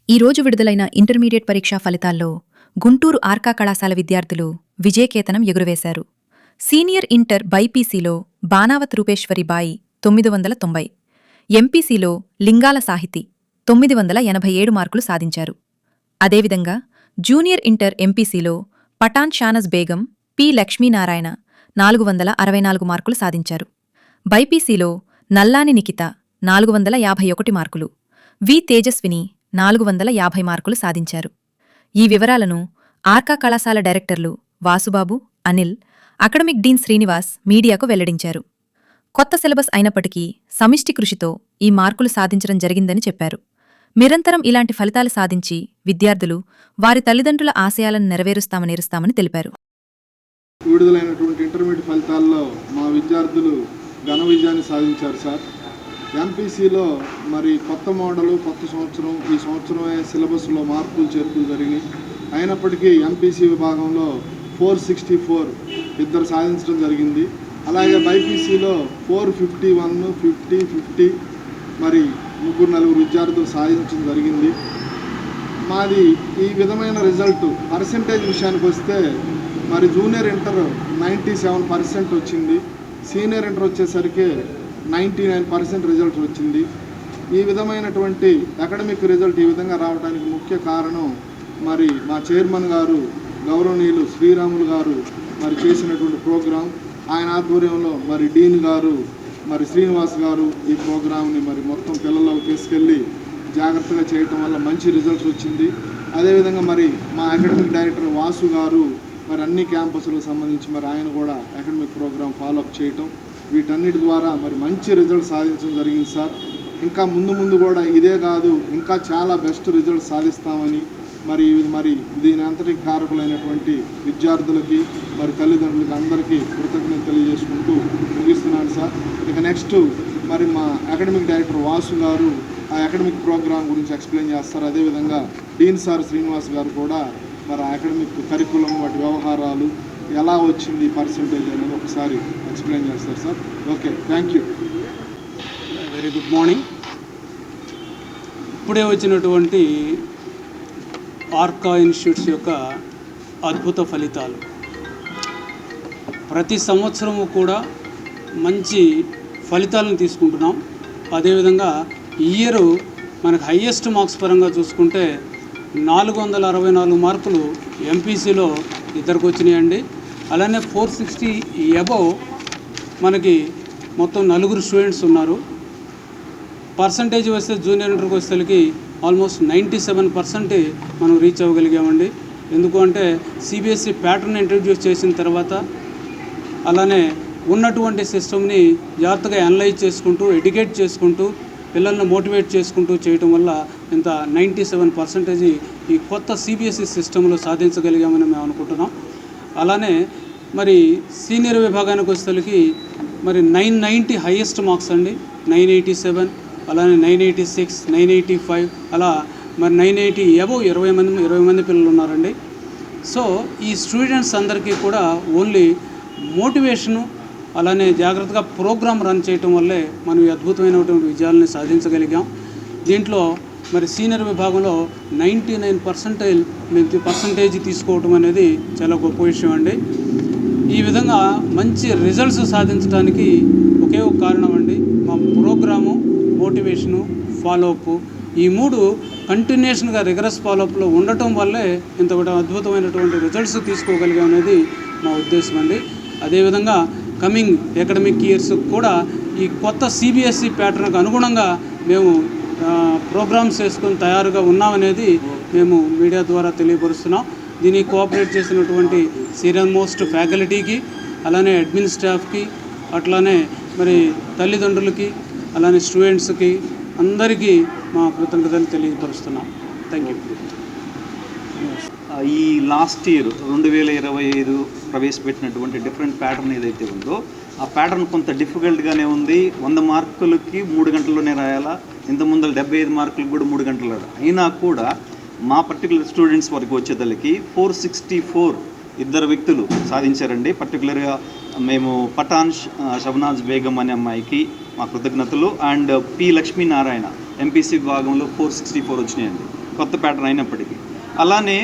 ఈరోజు విడుదలైన ఇంటర్మీడియట్ పరీక్షా ఫలితాల్లో గుంటూరు ఆర్కా కళాశాల విద్యార్థులు విజయకేతనం ఎగురవేశారు. సీనియర్ ఇంటర్ బైపీసీలో బానావత్ రూపేశ్వరి బాయి 990, ఎంపీసీలో లింగాల సాహితి 987 మార్కులు సాధించారు. అదేవిధంగా జూనియర్ ఇంటర్ ఎంపీసీలో పఠాన్ షానజ్ బేగం పి. లక్ష్మీనారాయణ 464 మార్కులు సాధించారు. బైపీసీలో నల్లాని నిఖిత 451 మార్కులు, వి. తేజస్విని 450 మార్కులు సాధించారు. ఈ వివరాలను ఆర్కా కళాశాల డైరెక్టర్లు వాసుబాబు, అనిల్, అకడమిక్ డీన్ శ్రీనివాస్ మీడియాకు వెల్లడించారు. కొత్త సిలబస్ అయినప్పటికీ సమిష్టి కృషితో ఈ మార్కులు సాధించడం జరిగిందని చెప్పారు. నిరంతరం ఇలాంటి ఫలితాలు సాధించి విద్యార్థులు వారి తల్లిదండ్రుల ఆశయాలను నెరవేరుస్తామని తెలిపారు. విడుదలైనటువంటి ఇంటర్మీడియట్ ఫలితాల్లో మా విద్యార్థులు ఘన విజయాన్ని సాధించారు సార్. ఎంపీసీలో మరి కొత్త మోడలు, కొత్త సంవత్సరం, ఈ సంవత్సరమే సిలబస్లో మార్పులు చేర్పులు జరిగి అయినప్పటికీ ఎంపీసీ విభాగంలో 464 ఇద్దరు సాధించడం జరిగింది. అలాగే బైపీసీలో 451, 50, 50 మరి 3-4 విద్యార్థులు సాధించడం జరిగింది. మాది ఈ విధమైన రిజల్ట్ పర్సెంటేజ్ విషయానికి వస్తే మరి జూనియర్ ఇంటర్ 97% వచ్చింది, సీనియర్ ఇంటర్ వచ్చేసరికి 99% రిజల్ట్ వచ్చింది. ఈ విధమైనటువంటి అకాడమిక్ రిజల్ట్ ఈ విధంగా రావడానికి ముఖ్య కారణం మరి మా చైర్మన్ గారు గౌరవనీయులు శ్రీరాములు గారు మరి చేసినటువంటి ప్రోగ్రాం, ఆయన ఆధ్వర్యంలో మరి డీన్ గారు మరి శ్రీనివాస్ గారు ఈ ప్రోగ్రాంని మరి మొత్తం పిల్లలకు తీసుకెళ్ళి జాగ్రత్తగా చేయటం వల్ల మంచి రిజల్ట్స్ వచ్చింది. అదేవిధంగా మరి మా అకాడమిక్ డైరెక్టర్ వాసు గారు మరి అన్ని క్యాంపస్లకు సంబంధించి మరి ఆయన కూడా అకాడమిక్ ప్రోగ్రాం ఫాలోఅప్ చేయటం, వీటన్నిటి ద్వారా మరి మంచి రిజల్ట్ సాధించడం జరిగింది సార్. ఇంకా ముందు కూడా ఇదే కాదు, ఇంకా చాలా బెస్ట్ రిజల్ట్ సాధిస్తామని మరి దీని అంతటికి కారకులైనటువంటి విద్యార్థులకి మరి తల్లిదండ్రులకి అందరికీ కృతజ్ఞత తెలియజేసుకుంటూ ముగిస్తున్నాను సార్. ఇక నెక్స్ట్ మరి మా అకాడమిక్ డైరెక్టర్ వాసు గారు ఆ అకాడమిక్ ప్రోగ్రాం గురించి ఎక్స్ప్లెయిన్ చేస్తారు. అదేవిధంగా డీన్ సార్ శ్రీనివాస్ గారు కూడా మరి అకాడమిక్ కరికులం వాటి వ్యవహారాలు ఎలా వచ్చింది పర్సంటేజ్ అనేది ఒకసారి ఎక్స్ప్లెయిన్ చేస్తారు sir. Okay, thank you. Very good morning. ఇప్పుడే వచ్చినటువంటి ఆర్కా ఇన్స్టిట్యూట్స్ యొక్క అద్భుత ఫలితాలు. ప్రతి సంవత్సరము కూడా మంచి ఫలితాలను తీసుకుంటున్నాం. అదేవిధంగా ఈ ఇయర్ మనకు హయ్యెస్ట్ మార్క్స్ పరంగా చూసుకుంటే 464 మార్కులు ఎంపీసీలో ఇద్దరికి వచ్చినాయండి. అలానే 460 అబవ్ మనకి మొత్తం 4 స్టూడెంట్స్ ఉన్నారు. పర్సంటేజ్ వస్తే జూనియర్ ఇంటర్కి వచ్చేసరికి ఆల్మోస్ట్ 97% మనం రీచ్ అవ్వగలిగామండి. ఎందుకు అంటే సిబిఎస్ఈ ప్యాటర్న్ ఇంట్రడ్యూస్ చేసిన తర్వాత అలానే ఉన్నటువంటి సిస్టమ్ని జాగ్రత్తగా అనలైజ్ చేసుకుంటూ ఎడ్యుకేట్ చేసుకుంటూ పిల్లల్ని మోటివేట్ చేసుకుంటూ చేయటం వల్ల ఇంత 97% ఈ కొత్త సిబిఎస్ఈ సిస్టంలో సాధించగలిగామని మేము అనుకుంటున్నాం. అలానే మరి సీనియర్ విభాగానికి వచ్చేసరికి మరి 990 హైయెస్ట్ మార్క్స్ అండి, 987, అలానే 986, 985, అలా మరి 980 అబవ్ 20 మంది పిల్లలు ఉన్నారండి. సో ఈ స్టూడెంట్స్ అందరికీ కూడా ఓన్లీ మోటివేషను అలానే జాగ్రత్తగా ప్రోగ్రామ్ రన్ చేయటం వల్లే మనం ఈ అద్భుతమైనటువంటి విజయాలని సాధించగలిగాం. దీంట్లో మరి సీనియర్ విభాగంలో 99% తీసుకోవటం అనేది చాలా గొప్ప విషయం అండి. ఈ విధంగా మంచి రిజల్ట్స్ సాధించడానికి ఒకే ఒక కారణం అండి, మా ప్రోగ్రాము, మోటివేషను, ఫాలోఅప్, ఈ 3 కంటిన్యూషన్గా రిగరస్ ఫాలోఅప్లో ఉండటం వల్లే ఇంత అద్భుతమైనటువంటి రిజల్ట్స్ తీసుకోగలిగాం అనేది మా ఉద్దేశం అండి. అదేవిధంగా కమింగ్ అకాడమిక్ ఇయర్స్ కూడా ఈ కొత్త సిబిఎస్ఈ ప్యాటర్న్కి అనుగుణంగా మేము ప్రోగ్రామ్స్ చేసుకొని తయారుగా ఉన్నామనేది మేము మీడియా ద్వారా తెలియపరుస్తున్నాం. దీనికి కోఆపరేట్ చేసినటువంటి సీనియర్ మోస్ట్ ఫ్యాకల్టీకి, అలానే అడ్మిన్ స్టాఫ్కి, అట్లానే మరి తల్లిదండ్రులకి, అలానే స్టూడెంట్స్కి అందరికీ మా కృతజ్ఞతలు తెలియపరుస్తున్నాం. Thank you. ఈ లాస్ట్ ఇయర్ 2025 ప్రవేశపెట్టినటువంటి డిఫరెంట్ ప్యాటర్న్ ఏదైతే ఉందో ఆ ప్యాటర్న్ కొంత డిఫికల్ట్గానే ఉంది. 100 మార్కులకి 3 గంటల్లోనే రాయాలా, ఇంతకుముందు 75 మార్కులకు కూడా 3 గంటలు అయినా కూడా మా పర్టికులర్ స్టూడెంట్స్ వరకు వచ్చేదలకి 464 ఇద్దరు వ్యక్తులు సాధించారండి. పర్టికులర్గా మేము పఠాన్ షబ్నాజ్ బేగం అనే అమ్మాయికి మా కృతజ్ఞతలు, అండ్ పి. లక్ష్మీనారాయణ ఎంపీసీ విభాగంలో 464 వచ్చినాయండి. కొత్త ప్యాటర్న్ అయినప్పటికీ. అలానే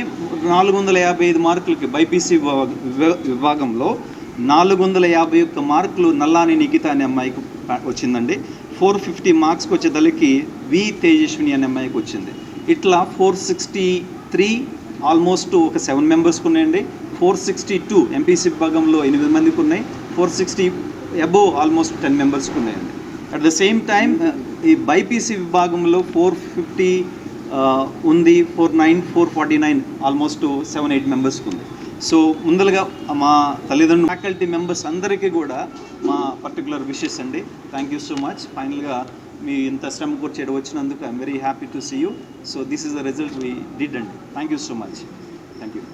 455 మార్కులకి బైపీసీ విభాగంలో 451 మార్కులు నల్లాని నిఖిత అనే అమ్మాయికి వచ్చిందండి. 450 మార్క్స్కి వచ్చేదలికి వి తేజస్విని అనే అమ్మాయికి వచ్చింది. ఇట్లా 463 ఆల్మోస్ట్ ఒక 7 మెంబర్స్కి ఉన్నాయండి. 462 ఎంపీసీ విభాగంలో 8 మందికి ఉన్నాయి. 460 అబోవ్ ఆల్మోస్ట్ 10 మెంబర్స్కి ఉన్నాయండి. అట్ ద సేమ్ టైం ఈ బైపీసీ విభాగంలో 450 ఉంది, 449 ఆల్మోస్ట్ 7-8 మెంబర్స్కి ఉంది. సో ముందలుగా మా తల్లిదండ్రులు, ఫ్యాకల్టీ మెంబర్స్ అందరికీ కూడా మా పర్టికులర్ విషెస్ అండి. Thank you so much. ఫైనల్గా మీ ఇంత శ్రమ కూర్చేట వచ్చినందుకు I'm very happy to see you. So this is the result we did అండి. Thank you so much. Thank you.